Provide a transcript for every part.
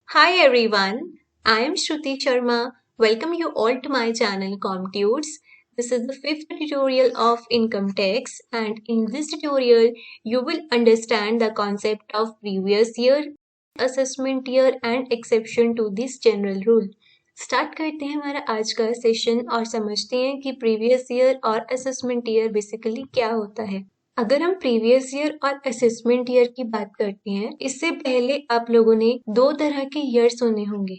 Hi everyone, I am Shruti Sharma. Welcome you all to my channel ComTudes. This is the fifth tutorial of income tax, and in this tutorial you will understand the concept of previous year, assessment year and exception to this general rule. Start करते हैं हमारा आज का session और समझते हैं कि previous year और असेसमेंट ईयर बेसिकली क्या होता है। अगर हम प्रीवियस ईयर और असेसमेंट ईयर की बात करते हैं, इससे पहले आप लोगों ने दो तरह के ईयर सुने होंगे,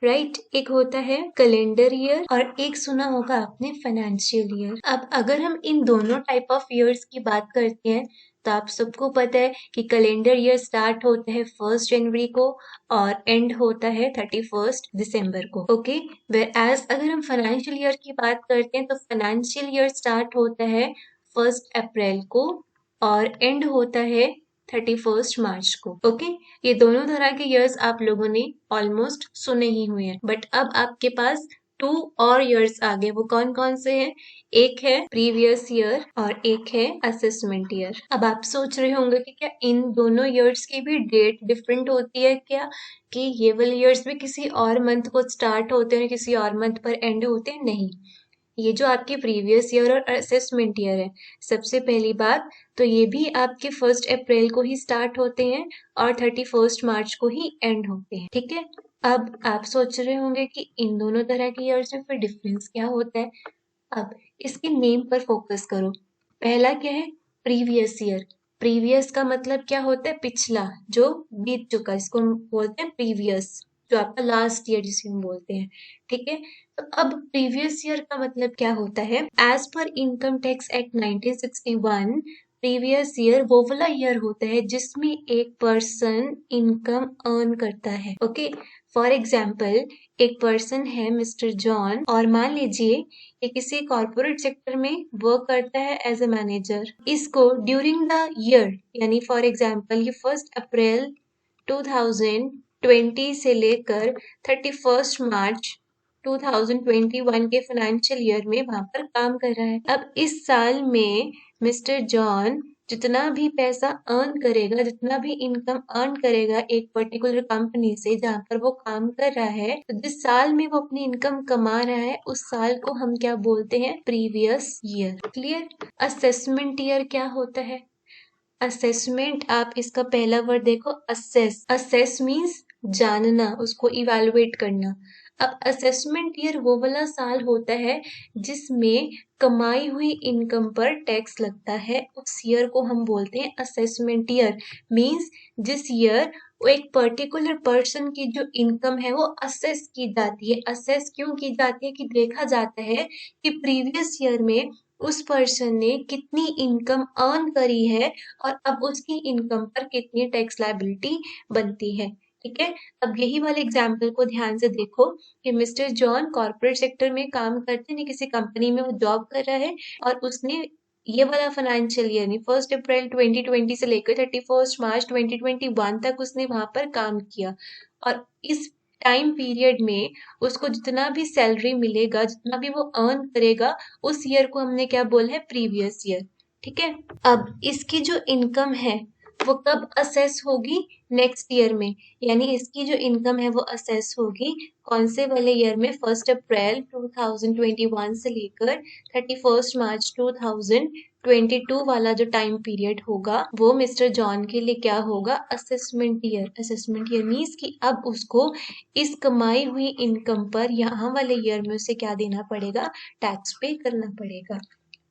राइट? एक होता है कैलेंडर ईयर और एक सुना होगा आपने फाइनेंशियल ईयर। अब अगर हम इन दोनों टाइप ऑफ ईयर्स की बात करते हैं तो आप सबको पता है कि कैलेंडर ईयर स्टार्ट होता है 1 जनवरी को और एंड होता है 31 दिसंबर को। ओके, वेयर एज अगर हम फाइनेंशियल ईयर की बात करते हैं तो फाइनेंशियल ईयर स्टार्ट होता है 1 अप्रैल को और एंड होता है 31 मार्च को। ओके, ये दोनों तरह के ईयर्स आप लोगों ने ऑलमोस्ट सुने ही हुए हैं, बट अब आपके पास 2 और ईयर्स आ गए। वो कौन कौन से हैं? एक है प्रीवियस ईयर और एक है असेसमेंट ईयर। अब आप सोच रहे होंगे कि क्या इन दोनों ईयर्स की भी डेट डिफरेंट होती है क्या, कि ये वाले ईयर्स भी किसी और मंथ को स्टार्ट होते हैं किसी और मंथ पर एंड होते हैं? नहीं, ये जो आपके प्रीवियस ईयर और असेसमेंट ईयर है, सबसे पहली बात तो ये भी आपके 1 अप्रैल को ही स्टार्ट होते हैं और 31 मार्च को ही एंड होते हैं। ठीक है, अब आप सोच रहे होंगे कि इन दोनों तरह के ईयर्स में फिर डिफरेंस क्या होता है। अब इसके नेम पर फोकस करो। पहला क्या है? Previous year. प्रीवियस का मतलब क्या होता है? पिछला, जो बीत चुका, इसको हम बोलते हैं प्रीवियस, जो आपका लास्ट ईयर जिसे हम बोलते हैं। ठीक है, तो अब प्रीवियस ईयर का मतलब क्या होता है? As per income tax act 1961 previous year वो वाला ईयर होता है जिसमें एक पर्सन इनकम अर्न करता है। ओके, फॉर एग्जाम्पल एक पर्सन है मिस्टर जॉन और मान लीजिए ये किसी कॉर्पोरेट सेक्टर में वर्क करता है एज ए मैनेजर। इसको ड्यूरिंग द ईयर, यानी फॉर एग्जाम्पल ये 1 अप्रैल 2020 से लेकर 31 मार्च 2021 के फाइनेंशियल ईयर में वहां पर काम कर रहा है। अब इस साल में मिस्टर जॉन जितना भी पैसा अर्न करेगा, जितना भी इनकम अर्न करेगा एक पर्टिकुलर कंपनी से जहां पर वो काम कर रहा है, तो जिस साल में वो अपनी इनकम कमा रहा है उस साल को हम क्या बोलते हैं? Previous year. Clear? Assessment year क्या होता है? असेसमेंट, आप इसका पहला वर्ड देखो, असेस। असेस मीन्स जानना, उसको इवेलुएट करना। अब असेसमेंट ईयर वो वाला साल होता है जिसमें कमाई हुई इनकम पर टैक्स लगता है, उस ईयर को हम बोलते हैं असेसमेंट ईयर। मीन्स जिस ईयर वो एक पर्टिकुलर पर्सन की जो इनकम है वो असेस की जाती है। असेस क्यों की जाती है? कि देखा जाता है कि प्रीवियस ईयर में उस पर्सन ने कितनी इनकम अर्न करी है और अब उसकी इनकम पर कितनी टैक्स लायबिलिटी बनती है। ठीक है, अब यही वाले एग्जाम्पल को ध्यान से देखो कि मिस्टर जॉन कॉर्पोरेट सेक्टर में काम करते हैं, किसी कंपनी में वो जॉब कर रहा है और उसने ये वाला फाइनेंशियल ईयर 1 अप्रैल 2020 से लेकर 31 मार्च 2021 तक उसने वहां पर काम किया और इस टाइम पीरियड में उसको जितना भी सैलरी मिलेगा, जितना भी वो अर्न करेगा, उस ईयर को हमने क्या बोला है? Previous year. ठीक है, अब इसकी जो इनकम है वो कब असेस होगी? नेक्स्ट ईयर में, यानी इसकी जो इनकम है वो असेस होगी कौन से वाले ईयर में? 1 अप्रैल 2021 से लेकर 31 मार्च 2022 वाला जो टाइम पीरियड होगा वो मिस्टर जॉन के लिए क्या होगा? Assessment year. Assessment year means कि अब उसको इस कमाई हुई इनकम पर यहाँ वाले ईयर में उसे क्या देना पड़ेगा? टैक्स पे करना पड़ेगा।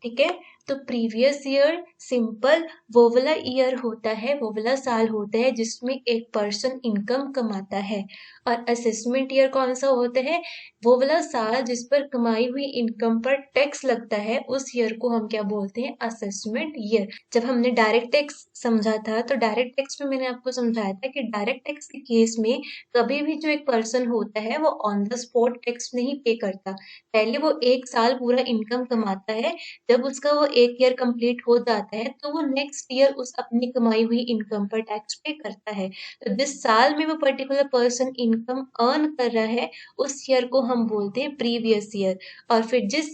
ठीक है, तो प्रीवियस ईयर सिंपल वो वाला ईयर होता है, वो वाला साल होता है जिसमें एक पर्सन इनकम कमाता है। और असेसमेंट ईयर कौन सा होता है? वो वाला साल जिस पर कमाई हुई इनकम पर टैक्स लगता है, उस ईयर को हम क्या बोलते हैं? Assessment year. जब हमने डायरेक्ट टैक्स समझा था तो डायरेक्ट टैक्स में मैंने आपको समझाया था कि डायरेक्ट टैक्स के केस में कभी भी जो एक पर्सन होता है वो ऑन द स्पॉट टैक्स नहीं पे करता। पहले वो एक साल पूरा इनकम कमाता है, जब उसका वो एक ईयर कंप्लीट हो जाता है तो वो नेक्स्ट ईयर उस अपनी कमाई हुई इनकम पर टैक्स पे करता है। तो जिस साल में वो पर्टिकुलर पर्सन इनकम अर्न कर रहा है उस ईयर को हम बोलते हैं प्रीवियस ईयर। और फिर जिस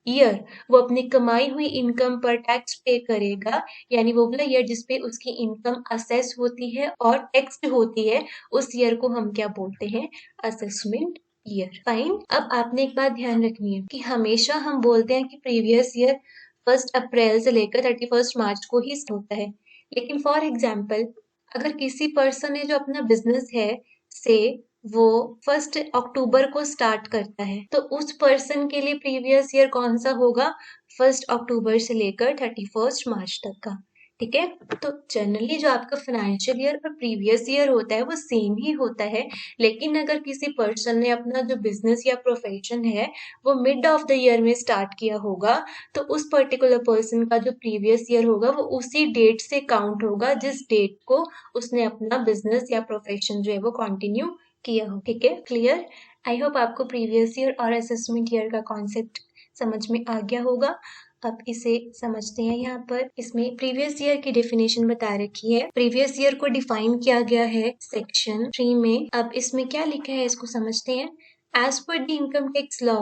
ईयर वो अपनी कमाई हुई इनकम पर टैक्स पे करेगा, यानी वो वाला ईयर जिसपे उसकी इनकम असेस होती है और टैक्स्ड होती है, उस ईयर को हम क्या बोलते हैं? Assessment year. फाइन। अब आपने एक बात ध्यान रखनी है कि हमेशा हम बोलते हैं कि प्रीवियस ईयर 1 अप्रैल से लेकर 31 मार्च को ही होता है, लेकिन फॉर एग्जाम्पल अगर किसी पर्सन ने जो अपना बिजनेस है से वो 1 अक्टूबर को स्टार्ट करता है, तो उस पर्सन के लिए प्रीवियस ईयर कौन सा होगा? 1 अक्टूबर से लेकर 31 मार्च तक का। ठीक है, तो जनरली जो आपका फाइनेंशियल ईयर और प्रीवियस ईयर होता है वो सेम ही होता है, लेकिन अगर किसी पर्सन ने अपना जो बिजनेस या प्रोफेशन है वो मिड ऑफ द ईयर में स्टार्ट किया होगा, तो उस पर्टिकुलर पर्सन का जो प्रीवियस ईयर होगा वो उसी डेट से काउंट होगा जिस डेट को उसने अपना बिजनेस या प्रोफेशन जो है वो कंटिन्यू किया हो। ठीक है, क्लियर? आई होप आपको प्रीवियस ईयर और असेसमेंट ईयर का कॉन्सेप्ट समझ में आ गया होगा। अब इसे समझते हैं। यहाँ पर इसमें प्रीवियस ईयर की डेफिनेशन बता रखी है। प्रीवियस ईयर को डिफाइन किया गया है सेक्शन 3 में। अब इसमें क्या लिखा है इसको समझते हैं। As per the income tax law,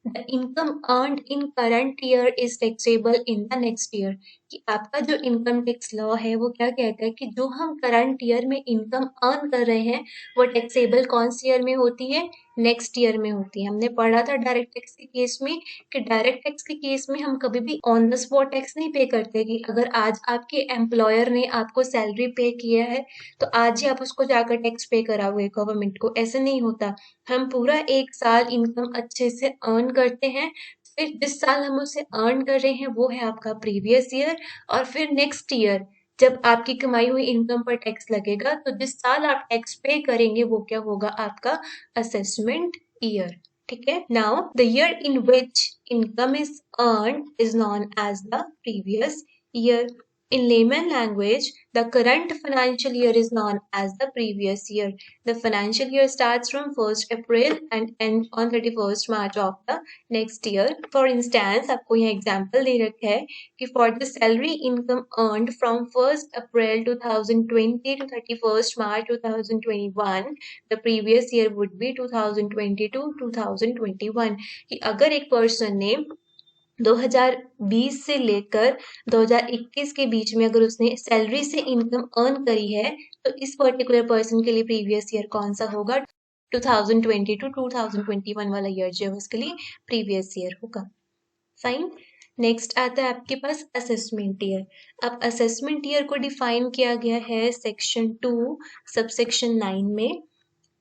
the income earned in current year is taxable in the next year. कि आपका जो इनकम टैक्स लॉ है वो क्या कहता है कि जो हम करंट ईयर में इनकम अर्न कर रहे हैं वो टैक्सेबल कौन सी ईयर में होती है? नेक्स्ट ईयर में होती है। हमने पढ़ा था डायरेक्ट टैक्स के केस में कि डायरेक्ट टैक्स के केस में हम कभी भी ऑन द स्पॉट टैक्स नहीं पे करते कि अगर आज आपके एम्प्लॉयर ने आपको सैलरी पे किया है तो आज ही आप उसको जाकर टैक्स पे कराओगे गवर्नमेंट को, ऐसे नहीं होता। हम पूरा 1 साल इनकम अच्छे से अर्न करते हैं, फिर जिस साल हम उसे अर्न कर रहे हैं वो है आपका प्रीवियस ईयर, और फिर नेक्स्ट ईयर जब आपकी कमाई हुई इनकम पर टैक्स लगेगा तो जिस साल आप टैक्स पे करेंगे वो क्या होगा? आपका असेसमेंट ईयर। ठीक है, now the year in which income is earn is known as the previous year. In layman language, the current financial year is known as the previous year. The financial year starts from 1st April and ends on 31st March of the next year. For instance, आपको यहाँ example दे रखा है कि for the salary income earned from 1st April 2020 to 31st March 2021, the previous year would be 2020 to 2021. कि अगर एक person ने 2020 से लेकर 2021 के बीच में अगर उसने सैलरी से इनकम अर्न करी है तो इस पर्टिकुलर पर्सन के लिए प्रीवियस ईयर कौन सा होगा? 2020 टू 2021 वाला ईयर जो है उसके लिए प्रीवियस ईयर होगा। फाइन। नेक्स्ट आता है आपके पास असेसमेंट ईयर। अब असेसमेंट ईयर को डिफाइन किया गया है सेक्शन 2 सबसेक्शन 9 में।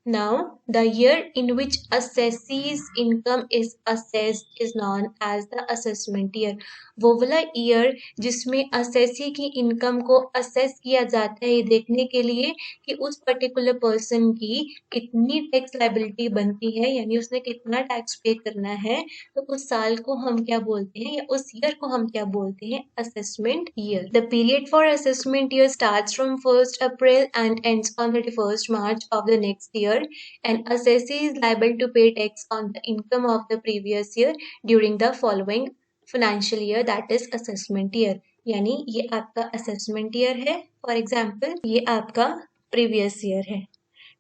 Now, the year in which assessee's income is assessed is known as the assessment year. वो वाला ईयर जिसमें असेसी की इनकम को असेस किया जाता है ये देखने के लिए कि उस पर्टिकुलर पर्सन की कितनी टैक्स लायबिलिटी बनती है, यानी उसने कितना टैक्स पे करना है, तो उस साल को हम क्या बोलते हैं या उस ईयर को हम क्या बोलते हैं? Assessment year. The period for assessment year starts from 1st April and ends on 31st March of the next year. An assessee is liable to pay tax on the income of the previous year during the following financial year, that is assessment year. यानी ये आपका assessment year है, for example ये आपका previous year है।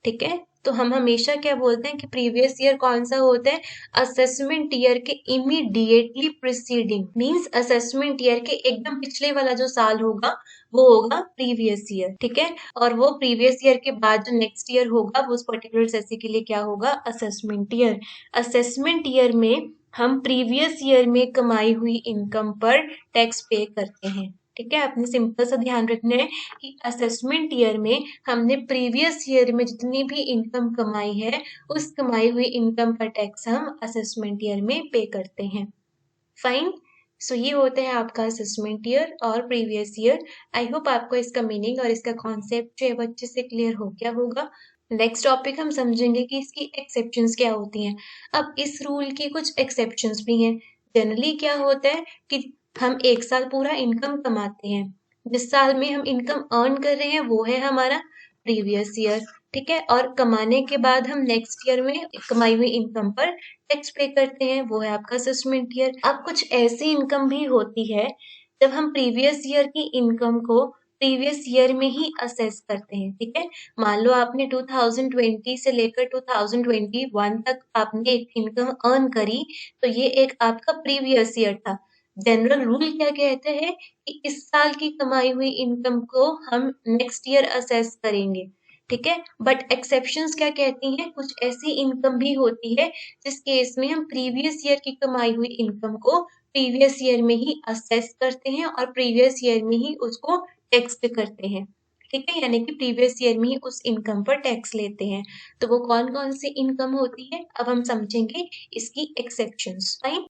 ठीक है, तो हम हमेशा क्या बोलते हैं कि प्रीवियस ईयर कौन सा होता है? असेसमेंट ईयर के immediately preceding, means assessment year के एकदम पिछले वाला जो साल होगा वो होगा प्रीवियस ईयर। ठीक है, और वो प्रीवियस ईयर के बाद जो नेक्स्ट ईयर होगा वो उस पर्टिकुलर सेसी के लिए क्या होगा? Assessment year. असेसमेंट ईयर में हम प्रीवियस ईयर में कमाई हुई इनकम पर टैक्स पे करते हैं। ठीक है, आपने सिंपल सा ध्यान रखना है कि असेसमेंट ईयर में हमने प्रीवियस ईयर में जितनी भी इनकम कमाई है उस कमाई हुई इनकम का टैक्स हम असेसमेंट ईयर में पे करते हैं। फाइन। सो ये होता है आपका असेसमेंट ईयर और प्रीवियस ईयर। आई होप आपको इसका मीनिंग और इसका कॉन्सेप्ट जो है वो अच्छे से क्लियर हो गया होगा। नेक्स्ट टॉपिक हम समझेंगे कि इसकी एक्सेप्शंस क्या होती हैं। अब इस रूल की कुछ एक्सेप्शंस भी हैं। जनरली क्या होता है कि हम 1 साल पूरा इनकम कमाते हैं, जिस साल में हम इनकम अर्न कर रहे हैं वो है हमारा प्रीवियस ईयर। ठीक है, और कमाने के बाद हम नेक्स्ट ईयर में कमाई हुई इनकम पर टैक्स पे करते हैं, वो है आपका असेसमेंट ईयर। अब कुछ ऐसी इनकम भी होती है जब हम प्रीवियस ईयर की इनकम को प्रीवियस ईयर में ही असेस करते हैं, ठीक है। मान लो आपने 2020 से लेकर 2021 तक आपने एक इनकम अर्न करी, तो ये एक आपका प्रीवियस ईयर था। जनरल रूल क्या कहते हैं कि इस साल की कमाई हुई इनकम को हम नेक्स्ट ईयर असेस करेंगे, ठीक है। बट एक्सेप्शंस क्या कहती हैं, कुछ ऐसी इनकम भी होती है जिस केस में हम प्रीवियस ईयर की कमाई हुई इनकम को प्रीवियस ईयर में ही असेस करते हैं और प्रीवियस ईयर में ही उसको टैक्स करते हैं, ठीक है। यानी कि प्रीवियस ईयर में ही उस इनकम पर टैक्स लेते हैं। तो वो कौन कौन सी इनकम होती है, अब हम समझेंगे इसकी exceptions. Fine,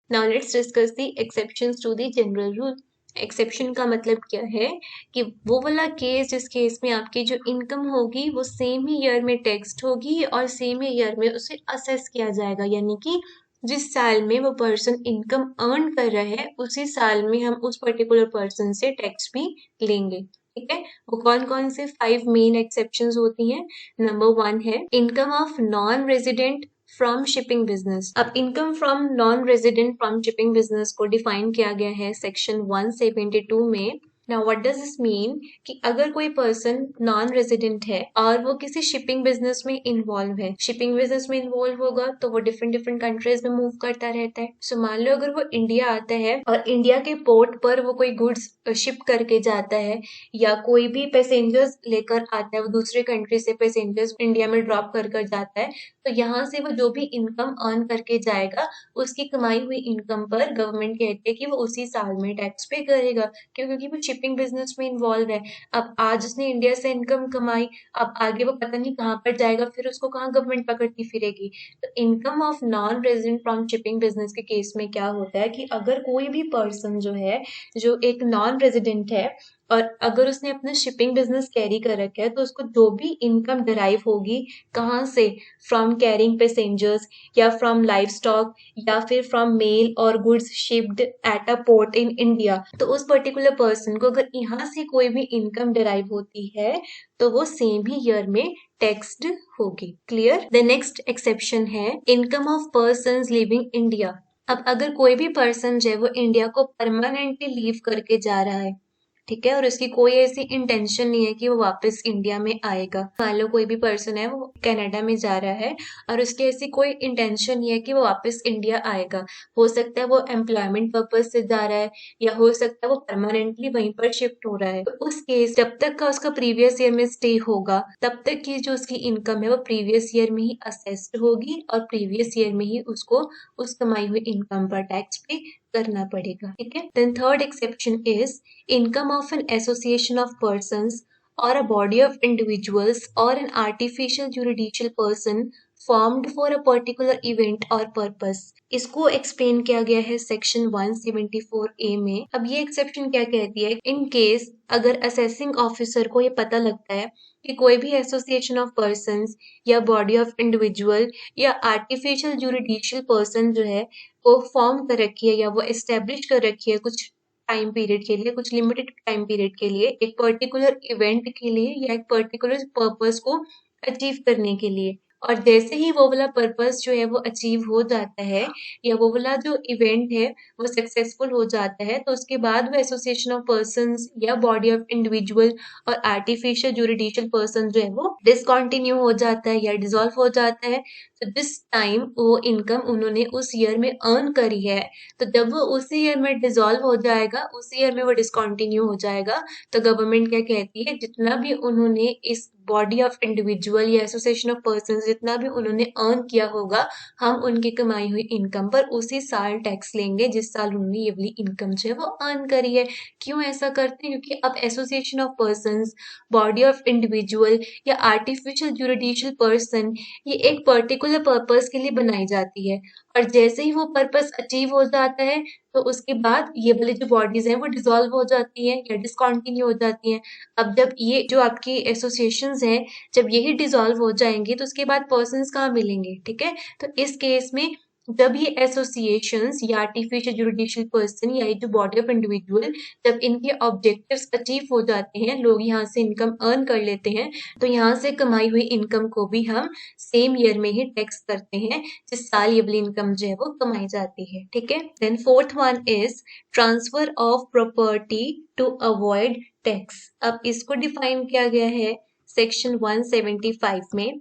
now let's discuss the exceptions to the general rule. Exception का मतलब क्या है कि वो वाला केस जिस केस में आपकी जो इनकम होगी वो सेम ही ईयर में टैक्स्ड होगी और सेम ही ईयर में उसे असेस किया जाएगा, यानी कि जिस साल में वो पर्सन इनकम अर्न कर रहा है उसी साल में हम उस पर्टिकुलर पर्सन से टैक्स भी लेंगे, ठीक है। वो कौन कौन से 5 मेन एक्सेप्शंस होती हैं। नंबर 1 है income of non resident from shipping business. अब income from non resident from shipping business को डिफाइन किया गया है सेक्शन 172 में। Now what does this mean कि अगर कोई पर्सन नॉन रेजिडेंट है और वो किसी शिपिंग बिजनेस में इन्वॉल्व है, शिपिंग बिजनेस में इन्वॉल्व होगा तो वो डिफरेंट डिफरेंट कंट्रीज में मूव करता रहता है। सो मान लो अगर वो इंडिया आता है और इंडिया के पोर्ट पर वो कोई गुड्स शिप करके जाता है या कोई भी पैसेंजर्स लेकर आता है, वो दूसरे कंट्री से पैसेंजर्स इंडिया में ड्रॉप कर कर जाता है, तो यहाँ से वो जो भी इनकम अर्न करके जाएगा उसकी कमाई हुई इनकम पर गवर्नमेंट कहती है कि वो उसी साल में टैक्स पे करेगा, क्योंकि वो शिपिंग बिजनेस में इन्वॉल्व है। अब आज उसने इंडिया से इनकम कमाई, अब आगे वो पता नहीं कहाँ पर जाएगा, फिर उसको कहाँ गवर्नमेंट पकड़ती फिरेगी। तो income of non resident from shipping business के केस में क्या होता है कि अगर कोई भी पर्सन जो है जो एक नॉन रेजिडेंट है और अगर उसने अपना शिपिंग बिजनेस कैरी कर रखा है तो उसको जो भी इनकम डिराइव होगी कहाँ से, फ्रॉम कैरिंग पैसेंजर्स या फ्रॉम लाइव स्टॉक या फिर फ्रॉम मेल और goods shipped at a port in India, तो उस पर्टिकुलर पर्सन को अगर यहाँ से कोई भी इनकम डिराइव होती है तो वो सेम ही ईयर में टैक्स्ड होगी। क्लियर। द नेक्स्ट एक्सेप्शन है income of person living India. अब अगर कोई भी पर्सन जो है वो इंडिया को परमानेंटली लीव करके जा रहा है, ठीक है, और उसकी कोई ऐसी इंटेंशन नहीं है कि वो वापस इंडिया में आएगा। मान लो कोई भी पर्सन है वो कनाडा में जा रहा है और उसकी ऐसी कोई इंटेंशन नहीं है कि वो वापस इंडिया आएगा। हो सकता है वो एम्प्लॉयमेंट पर्पज से जा रहा है या हो सकता है वो परमानेंटली वहीं पर शिफ्ट हो रहा है। तो उस केस जब तक का उसका प्रीवियस ईयर में स्टे होगा तब तक की जो उसकी इनकम है वो प्रीवियस ईयर में ही असेस्ड होगी और प्रीवियस ईयर में ही उसको उस कमाई हुई इनकम पर टैक्स पे करना पड़ेगा, ठीक है। Then third exception is income of an association of persons or a body of individuals or an artificial juridical person formed for a particular event or purpose। इसको एक्सप्लेन किया गया है सेक्शन 174A में। अब ये एक्सेप्शन क्या कहती है, इन केस अगर असेसिंग ऑफिसर को ये पता लगता है कि कोई भी एसोसिएशन ऑफ पर्संस या बॉडी ऑफ इंडिविजुअल या आर्टिफिशियल जुरिडिशियल पर्सन जो है वो फॉर्म कर रखी है या वो एस्टेब्लिश कर रखी है कुछ टाइम पीरियड के लिए, कुछ लिमिटेड टाइम पीरियड के लिए, एक पर्टिकुलर इवेंट के लिए या एक पर्टिकुलर पर्पस को अचीव करने के लिए, और जैसे ही वो वाला पर्पस जो है वो अचीव हो जाता है या वो वाला जो इवेंट है वो सक्सेसफुल हो जाता है तो उसके बाद वो एसोसिएशन ऑफ पर्संस या बॉडी ऑफ इंडिविजुअल और आर्टिफिशियल जुरिडिशियल पर्सन जो है वो डिसकंटिन्यू हो जाता है या डिसॉल्व हो जाता है। तो दिस टाइम वो इनकम उन्होंने उस ईयर में अर्न करी है, तो जब वो उसी ईयर में डिसॉल्व हो जाएगा, उसी ईयर में वो डिसकंटिन्यू हो जाएगा, तो गवर्नमेंट क्या कहती है जितना भी उन्होंने इस बॉडी ऑफ इंडिविजुअल या एसोसिएशन ऑफ पर्सन जितना भी उन्होंने अर्न किया होगा हम उनकी कमाई हुई इनकम पर उसी साल टैक्स लेंगे जिस साल उन्होंने ये वाली इनकम जो है वो अर्न करी है। क्यों ऐसा करते हैं, क्योंकि अब association of person, body of individual या आर्टिफिशियल जुरिडिशियल पर्सन ये एक पर्टिकुलर पर्पस के लिए बनाई जाती है और जैसे ही वो पर्पस अचीव हो जाता है तो उसके बाद ये वाली जो बॉडीज हैं वो डिसॉल्व हो जाती हैं या डिसकंटिन्यू हो जाती हैं। अब जब ये जो आपकी एसोसिएशंस हैं जब यही डिसॉल्व हो जाएंगे तो उसके बाद पर्सन्स कहाँ मिलेंगे, ठीक है। तो इस केस में जब ये एसोसिएशंस या आर्टिफिशियल जुडिशियल पर्सन या ये जो बॉडी ऑफ इंडिविजुअल, जब इनके ऑब्जेक्टिव्स अचीव हो जाते हैं, लोग यहाँ से इनकम अर्न कर लेते हैं, तो यहाँ से कमाई हुई इनकम को भी हम सेम ईयर में ही टैक्स करते हैं जिस साल ये वाली इनकम जो है वो कमाई जाती है। ठीक है। Then fourth one is transfer of property to avoid tax. अब इसको डिफाइन किया गया है सेक्शन 175 में।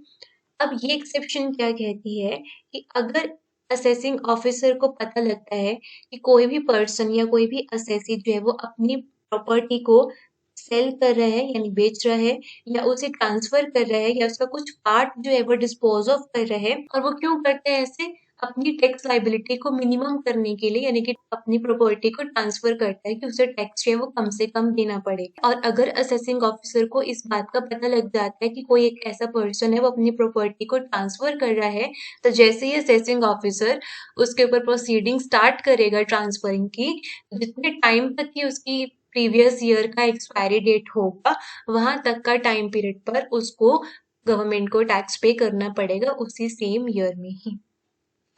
अब ये एक्सेप्शन क्या कहती है कि अगर असेसिंग ऑफिसर को पता लगता है कि कोई भी पर्सन या कोई भी असेसी जो है वो अपनी प्रॉपर्टी को सेल कर रहा है यानी बेच रहा है, या उसे ट्रांसफर कर रहा है, या उसका कुछ पार्ट जो है वो डिस्पोज ऑफ कर रहा है, और वो क्यों करते हैं ऐसे, अपनी टैक्स लाइबिलिटी को मिनिमम करने के लिए, यानी कि अपनी प्रॉपर्टी को ट्रांसफर करता है कि उसे टैक्स जो है वो कम से कम देना पड़े। और अगर असेसिंग ऑफिसर को इस बात का पता लग जाता है कि कोई एक ऐसा पर्सन है वो अपनी प्रॉपर्टी को ट्रांसफर कर रहा है, तो जैसे ही असेसिंग ऑफिसर उसके ऊपर प्रोसीडिंग स्टार्ट करेगा ट्रांसफरिंग की, जितने टाइम तक की उसकी प्रीवियस ईयर का एक्सपायरी डेट होगा, वहां तक का टाइम पीरियड पर उसको गवर्नमेंट को टैक्स पे करना पड़ेगा उसी सेम ईयर में ही।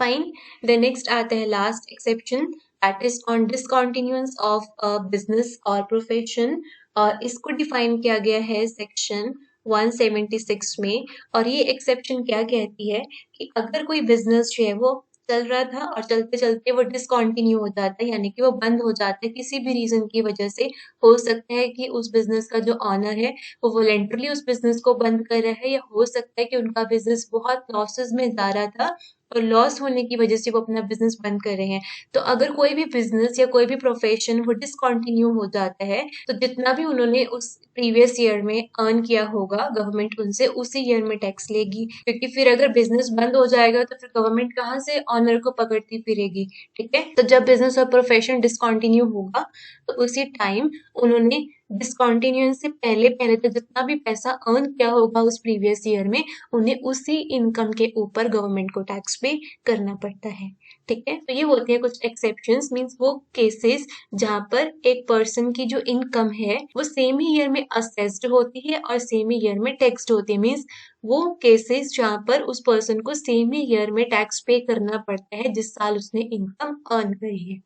फाइन। द नेक्स्ट आता है last exception, that is on discontinuance of a business और प्रोफेशन, और इसको डिफाइन किया गया है सेक्शन 176 में। और ये एक्सेप्शन क्या कहती है कि अगर कोई बिजनेस जो है वो चल रहा था और चलते चलते वो डिसकंटिन्यू हो जाता है, यानी कि वो बंद हो जाता है किसी भी रीजन की वजह से, हो सकता है कि उस बिजनेस का जो ऑनर है वो वॉलेंटरली उस बिजनेस को बंद कर रहा है, या हो सकता है कि उनका बिजनेस बहुत लॉसेस में जा रहा था और लॉस होने की वजह से वो अपना बिजनेस बंद कर रहे हैं। तो अगर कोई भी बिजनेस या कोई भी प्रोफेशन वो डिसकंटिन्यू हो जाता है, तो जितना भी उन्होंने उस प्रीवियस ईयर में अर्न किया होगा, गवर्नमेंट उनसे उसी ईयर में टैक्स लेगी, क्योंकि फिर अगर बिजनेस बंद हो जाएगा तो फिर गवर्नमेंट कहाँ से ऑनर को पकड़ती फिरेगी। ठीक है। तो जब बिजनेस और प्रोफेशन डिसकंटिन्यू होगा तो उसी टाइम उन्होंने डिसकंटिन्यूएंस से पहले पहले तो जितना भी पैसा अर्न किया होगा उस प्रीवियस ईयर में, उन्हें उसी इनकम के ऊपर गवर्नमेंट को टैक्स पे करना पड़ता है। ठीक है। तो ये होते हैं कुछ एक्सेप्शंस, मींस वो केसेस जहां पर एक पर्सन की जो इनकम है वो सेम ही ईयर में असेस्ड होती है और सेम ही ईयर में टैक्स्ड होती है। मींस वो केसेस जहां पर उस पर्सन को सेम ही ईयर में टैक्स पे करना पड़ता है जिस साल उसने इनकम अर्न करी है।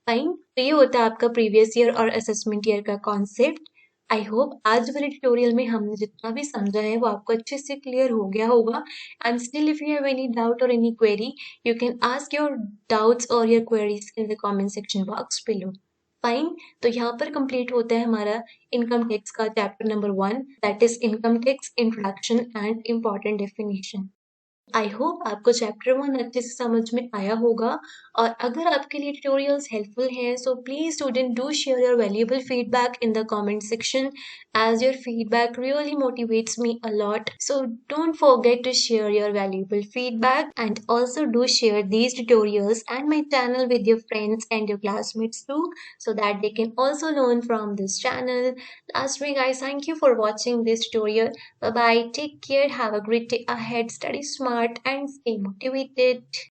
फाइन। तो ये होता है आपका प्रीवियस ईयर और असेसमेंट ईयर का कॉन्सेप्ट। आई होप आज वाले ट्यूटोरियल में हमने जितना भी समझा है वो आपको अच्छे से क्लियर हो गया होगा। And still if you have any doubt और any query, you can ask your doubts और your queries in the comment section box below. Fine. तो यहाँ पर कंप्लीट होता है हमारा इनकम टैक्स का chapter number 1, that is income tax introduction and important definition. I hope आपको chapter 1 अच्छे से समझ में आया होगा। और अगर आपके लिए ट्यूटोरियल्स हेल्पफुल हैं, so please student do share your valuable feedback in the comment section, as your feedback really motivates me a lot. So don't forget to share your valuable feedback, and also do share these tutorials and my channel with your friends and your classmates too, so that they can also learn from this channel. Lastly guys, thank you for watching this tutorial. Bye bye, take care, have a great day ahead, study smart and stay motivated.